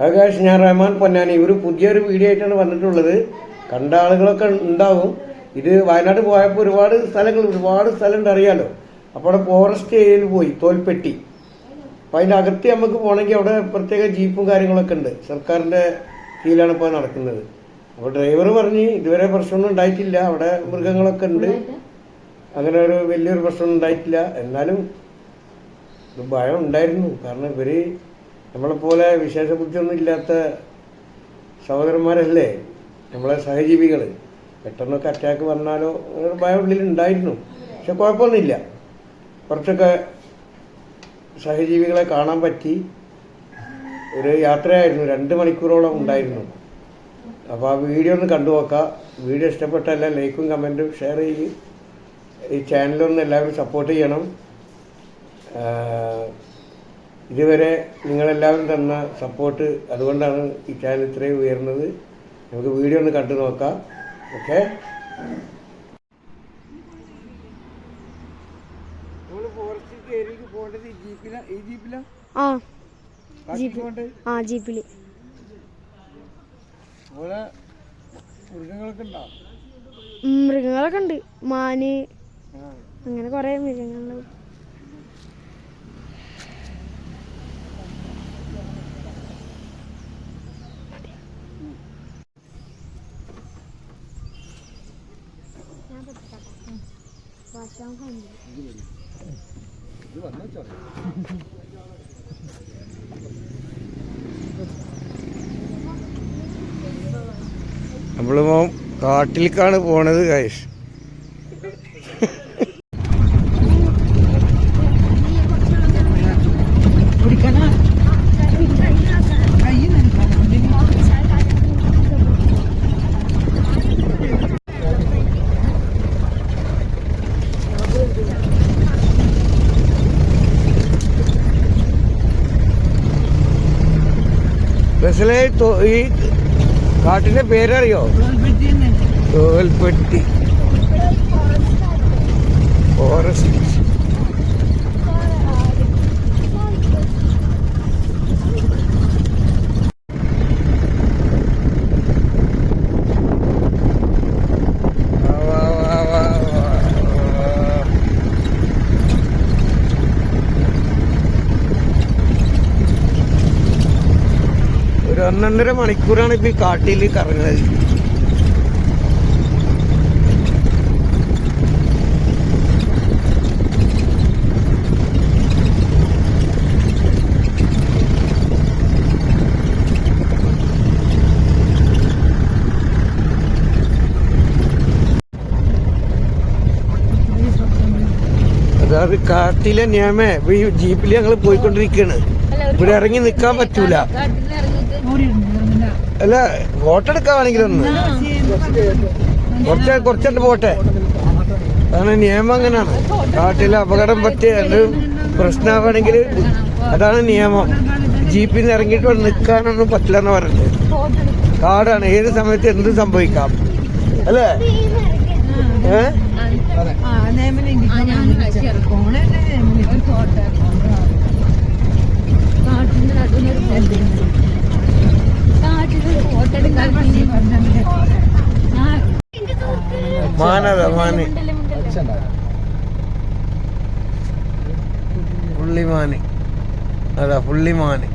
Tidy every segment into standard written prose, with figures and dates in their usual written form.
ആകാശ്, ഞാൻ റഹ്മാൻ പൊന്നാനി. ഇവർ പുതിയൊരു വീഡിയോ ആയിട്ടാണ് വന്നിട്ടുള്ളത്. കണ്ട ആളുകളൊക്കെ ഉണ്ടാവും. ഇത് വയനാട് പോയപ്പോൾ ഒരുപാട് സ്ഥലം ഉണ്ട്, അറിയാലോ. അപ്പോൾ അവിടെ ഫോറസ്റ്റ് ഏരിയയിൽ പോയി, തോൽപ്പെട്ടി. അപ്പം അതിൻ്റെ അകത്ത് നമുക്ക് പോകണമെങ്കിൽ അവിടെ പ്രത്യേക ജീപ്പും കാര്യങ്ങളൊക്കെ ഉണ്ട്. സർക്കാരിൻ്റെ കീഴിലാണ് ഇപ്പോൾ നടക്കുന്നത്. അപ്പോൾ ഡ്രൈവർ പറഞ്ഞ് ഇതുവരെ പ്രശ്നമൊന്നും ഉണ്ടായിട്ടില്ല, അവിടെ മൃഗങ്ങളൊക്കെ ഉണ്ട്, അങ്ങനെ ഒരു വലിയൊരു പ്രശ്നം ഉണ്ടായിട്ടില്ല. എന്നാലും ഭയം ഉണ്ടായിരുന്നു. കാരണം ഇവർ നമ്മളെപ്പോലെ വിശേഷ ബുദ്ധിയൊന്നും ഇല്ലാത്ത സഹോദരന്മാരല്ലേ, നമ്മളെ സഹജീവികൾ. പെട്ടെന്നൊക്കെ അറ്റാക്ക് വന്നാലോ ഒരു ഭയം ഉള്ളിലുണ്ടായിരുന്നു. പക്ഷെ കുഴപ്പമൊന്നുമില്ല. കുറച്ചൊക്കെ സഹജീവികളെ കാണാൻ പറ്റി. ഒരു യാത്രയായിരുന്നു, 2 മണിക്കൂറോളം ഉണ്ടായിരുന്നു. അപ്പോൾ ആ വീഡിയോ ഒന്ന് കണ്ടു നോക്കാം. വീഡിയോ ഇഷ്ടപ്പെട്ടല്ല ലൈക്കും കമൻറ്റും ഷെയർ ചെയ്യും. ഈ ചാനലൊന്ന് എല്ലാവരും സപ്പോർട്ട് ചെയ്യണം. ഇതുവരെ നിങ്ങളെല്ലാവരും തന്ന സപ്പോർട്ട്, അതുകൊണ്ടാണ് ഈ ചാനൽ ഇത്രയും ഉയർന്നത്. നമുക്ക് വീഡിയോ ഒന്ന് കണ്ടു നോക്കാം. ഓക്കെ, ഫോറസ്റ്റ് ഏരിയക്ക് പോകേണ്ടത് ഈ ജീപ്പിലാ? ജീപ്പില് മൃഗങ്ങളൊക്കെ ഉണ്ടോ? മൃഗങ്ങളൊക്കെ ഉണ്ട്, മാന്, അങ്ങനെ കൊറേ മൃഗങ്ങളുണ്ട്. നമ്മളിപ്പോ കാട്ടിലേക്കാണ് പോണത് ഗൈസ്. ബസ്സിലെ ഈ കാട്ടിന്റെ പേരറിയോ? തോൽപ്പെട്ടി ഫോറസ്റ്റ്. ഒരു 1.5 മണിക്കൂറാണ് ഇപ്പൊ ഈ കാട്ടിൽ കറങ്ങുന്നത്. അതായത് കാട്ടിലെ നിയമേ ഈ ജീപ്പിൽ ഞങ്ങൾ പോയിക്കൊണ്ടിരിക്കുകയാണ്. ഇവിടെ ഇറങ്ങി നിക്കാൻ പറ്റൂല. അല്ല, ഫോട്ടോ എടുക്കാണെങ്കിലൊന്ന് കുറച്ചുണ്ട് പോട്ടെ. അതാണ് നിയമം, അങ്ങനെയാണ്. കാട്ടിൽ അപകടം പറ്റിയ പ്രശ്നമാണെങ്കിൽ അതാണ് നിയമം. ജീപ്പിൽ നിന്ന് ഇറങ്ങിയിട്ട് നിൽക്കാനൊന്നും പറ്റില്ല എന്ന് പറഞ്ഞത്. കാടാണ്, ഏത് സമയത്ത് എന്ത് സംഭവിക്കാം, അല്ലേ? മാനതാ മാന്, പുള്ളിമാന്, അതാ പുള്ളിമാന്,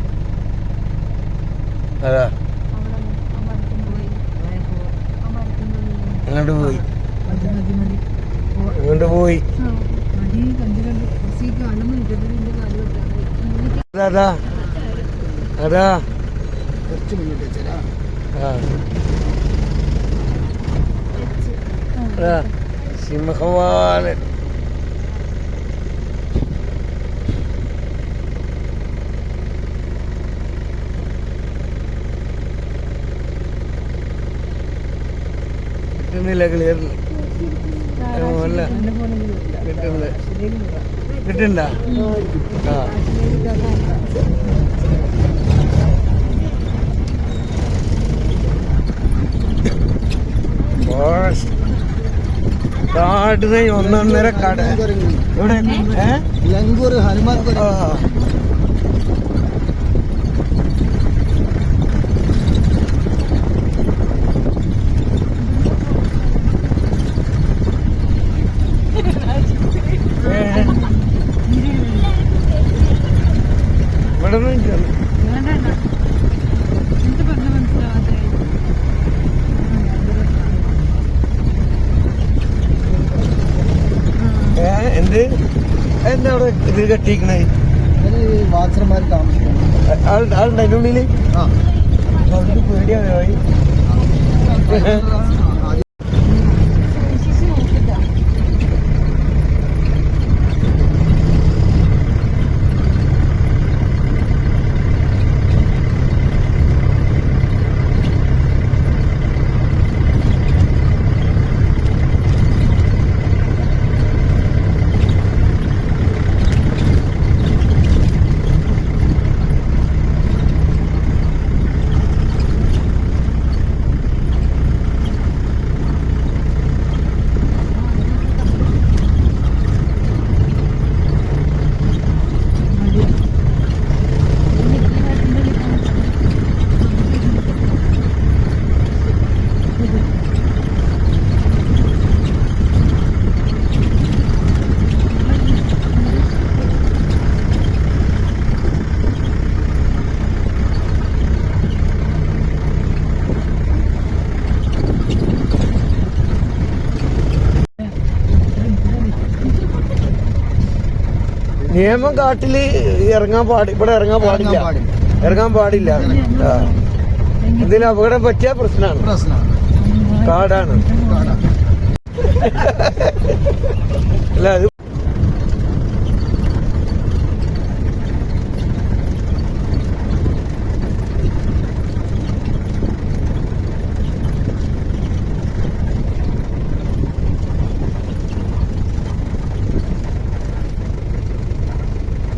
അതാ അങ്ങോട്ട് പോയി, അങ്ങോട്ട് പോയി. അതാ അതാ സിംഹവാലൻ. കിട്ടുന്നില്ല, ക്ലിയർ അല്ല, കിട്ടുന്നില്ല. കിട്ടണ്ട. കാടിന് 1.5 കട ഇവിടെ മിനിറ്റാണ്. എന്ത് എന്താ അവിടെ ഇത് കെട്ടിക്കണേ? വാച്ചർമാർ താമസിക്കണം. ആളുണ്ട് അതിൻ്റെ ഉള്ളില്. അവർക്ക് പേടിയാണ് പോയി. നിയമം കാട്ടില് ഇറങ്ങാൻ ഇവിടെ ഇറങ്ങാൻ പാടില്ല. എന്തെങ്കിലും അപകടം പറ്റിയ പ്രശ്നമാണ്. കാടാണ്. അല്ല അത്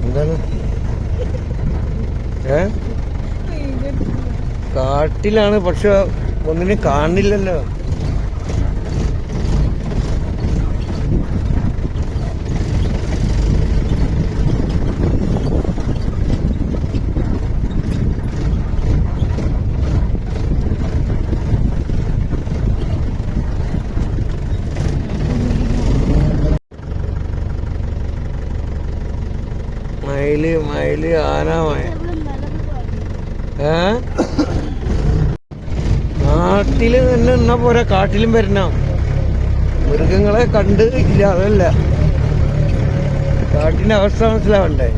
എന്താണ് കാട്ടിലാണ്, പക്ഷെ ഒന്നിനും കാണില്ലല്ലോ. മയില് ആന നാട്ടില് തന്നെ എന്നാ പോരാ, കാട്ടിലും വരണം. മൃഗങ്ങളെ കണ്ട് ഇല്ല, അതല്ല കാട്ടിന്റെ അവസ്ഥ മനസ്സിലാവണ്ടേ.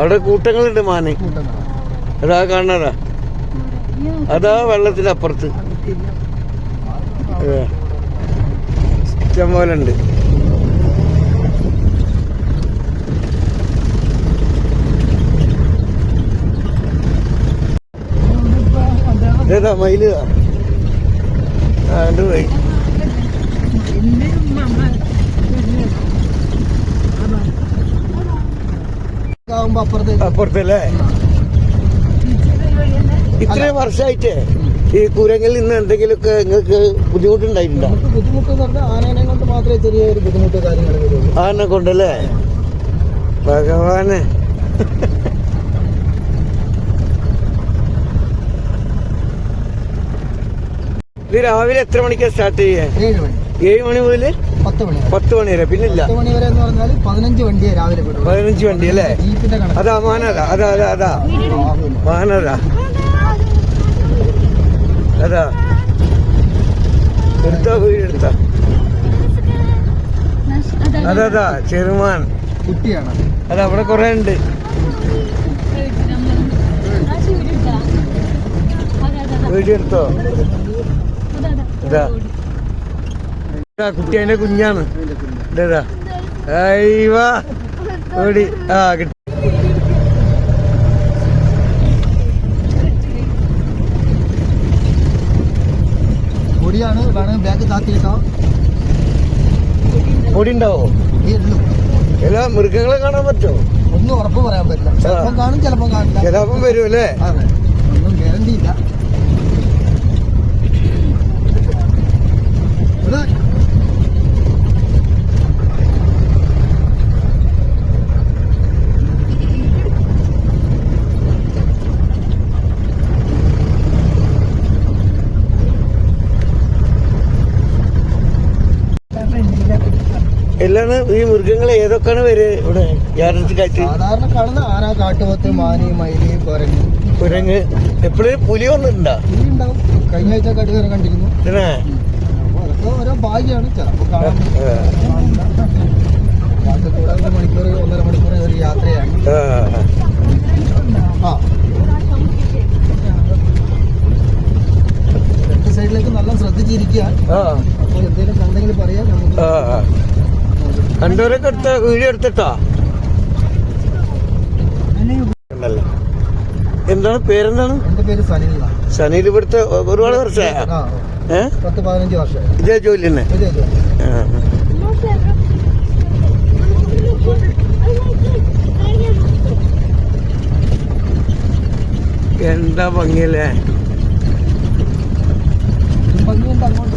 അവിടെ കൂട്ടങ്ങളുണ്ട് മാന്. അതാ കാണാതാ, അതാ വെള്ളത്തിനപ്പുറത്ത് ഇഷ്ടം പോലെ ഉണ്ട്. ഏതാ മയില് പോയി. അപ്പുറത്തല്ലേ? ഇത്രയും വർഷമായിട്ട് ഈ കുരങ്ങിൽ നിന്ന് എന്തെങ്കിലുമൊക്കെ നിങ്ങൾക്ക് ബുദ്ധിമുട്ടുണ്ടായിട്ടുണ്ടോ? ബുദ്ധിമുട്ട് ആനേനെ കൊണ്ട് മാത്രമേ ചെറിയൊരു ബുദ്ധിമുട്ട് കാര്യങ്ങൾ വരുള്ളൂ. ആനെ കൊണ്ടല്ലേ? ഭഗവാനെ. ഇത് രാവിലെ എത്ര മണിക്കാണ് സ്റ്റാർട്ട് ചെയ്യാൻ? 7 മണി. 7 മണി മുതൽ 10 മണി വരെ. പിന്നില്ല 10 മണി വരെ എന്ന് പറഞ്ഞാൽ 15 വണ്ടിയെ രാവിലെ 15 വണ്ടി അല്ലേ? ജീപ്പിന്റെ കണക്ക്. അതാ മാനതാ, അതാ മാനതാ, അതാ എടുത്താ വീടെടുത്താ, അതാ ചെറുമാൻ കുട്ടിയാണ്. അത് അവിടെ കൊറേ ഉണ്ട്. വീഡിയോ എടുത്തോ? ഇതാ കുട്ടി, അതിന്റെ കുഞ്ഞാണ്. ഇതാ അയ്യവാ ഓടി. കിട്ടി. പൊടിയാണ്, വേണമെങ്കിൽ ബാഗ് താത്തിയേക്കാം. പൊടി ഉണ്ടാവോ? എല്ലാ മൃഗങ്ങളെ കാണാൻ പറ്റുമോ? ഒന്നും ഉറപ്പ് പറയാൻ പറ്റില്ല. ചിലപ്പം കാണും, ചിലപ്പം കാണില്ല. ചിലപ്പം വരും അല്ലേ? അതെ, ഒന്നും ഗ്യാരണ്ടി ഇല്ല. ഇതിലാണ് ഈ മൃഗങ്ങൾ ഏതൊക്കെയാണ് വരെ ഇവിടെ യാദൃച്ഛികമായിട്ട്? സാധാരണ കാണുന്ന ആന, കാട്ടുപോത്ത്, മാന്, മയില്, കുരങ്ങ്. കുരങ്ങ്. എപ്പോഴും പുലി വന്നിട്ടുണ്ടാ? പുലി ഉണ്ടാവും. കഴിഞ്ഞ ആഴ്ച കടുവരെ കണ്ടിരുന്നു. ഇതിനെ അപ്പൊ അതൊക്കെ ഓരോ ഭാഗ്യമാണ്. ചിലപ്പോ കാണാൻ കാട്ടിലൂടെ 1 മണിക്കൂർ 1.5 മണിക്കൂർ ഒരു യാത്രയാണ്. രണ്ട് സൈഡിലേക്ക് നല്ല ശ്രദ്ധിച്ചിരിക്കുക. അപ്പൊ എന്തെങ്കിലും കണ്ടെങ്കിൽ പറയാം. നമുക്ക് കണ്ടവരൊക്കെ എടുത്ത വീഡിയോ എടുത്തിട്ടോ? എന്താണ് പേരെന്താണ്? എന്റെ പേര് സനിൽ. സനിൽ ഇവിടുത്തെ ഒരുപാട് വർഷമായ? 10-15 വർഷമായി. ഇതേ ജോലി തന്നെ? ഇതേ ജോലി. എന്താ ഭംഗിയല്ലേ? ഭംഗിയുണ്ട് അങ്ങോട്ട്.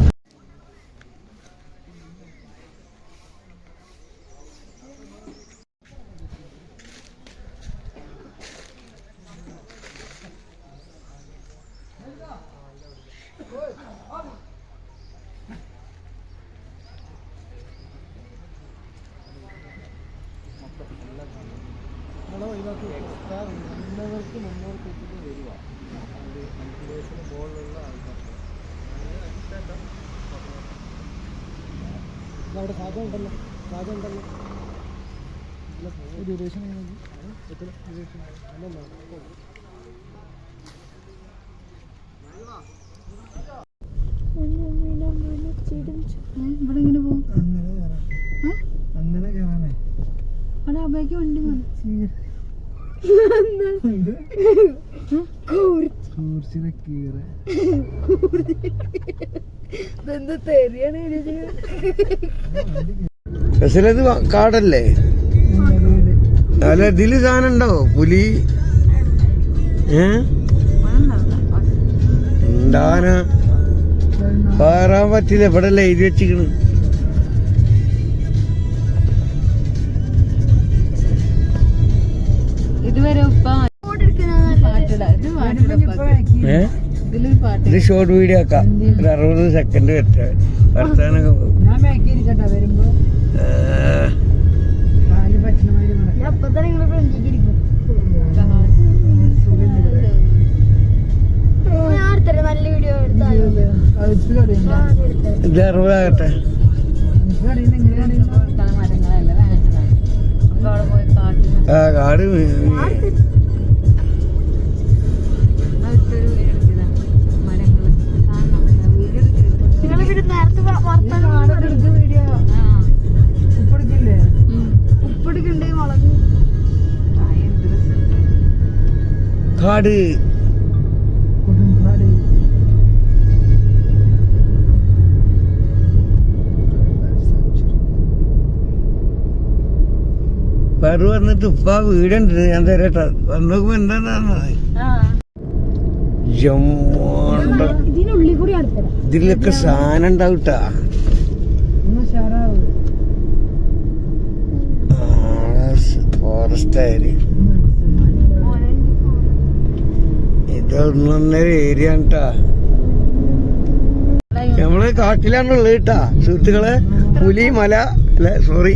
അവിടെ സാധനം ഉണ്ടല്ലോ. ഡ്യൂറേഷൻ ഇവിടെ ഇങ്ങനെ പോകും. അങ്ങനെ കയറാനേ അവിടെ അബേക്ക് വണ്ടി പോകും. ഇത് കാടല്ലേ? അല്ല ഇതില് സാധനം ഉണ്ടാവോ? പുലി ഉണ്ടാന കയറാൻ പറ്റില്ല. ഇവിടെ അല്ലേ എഴുതി വെച്ചിക്കണ്. ഇതുവരെ ഇത് ഷോർട്ട് വീഡിയോ ആക്കാം. ഒരു 60 സെക്കൻഡ് വരട്ടെ. വർത്താനൊക്കെ പോകും. നല്ല വീഡിയോ ഇത് 60 ആകട്ടെ. കാട് കാട് പറു വന്നിട്ട് ഉപ്പ വീടുണ്ട് ഞാൻ തരട്ടെ. വന്നു നോക്കുമ്പോ എന്താണെന്ന് ഇതിലൊക്കെ സാധനം ഉണ്ടാവട്ടാ. ഫോറസ്റ്റ് ആയാല് ഇതൊന്നൊന്നര ഏരിയ ട്ടാ. നമ്മള് കാട്ടിലാണുള്ളത് കേട്ടാ സുഹൃത്തുക്കളെ. പുലി മല അല്ല സോറി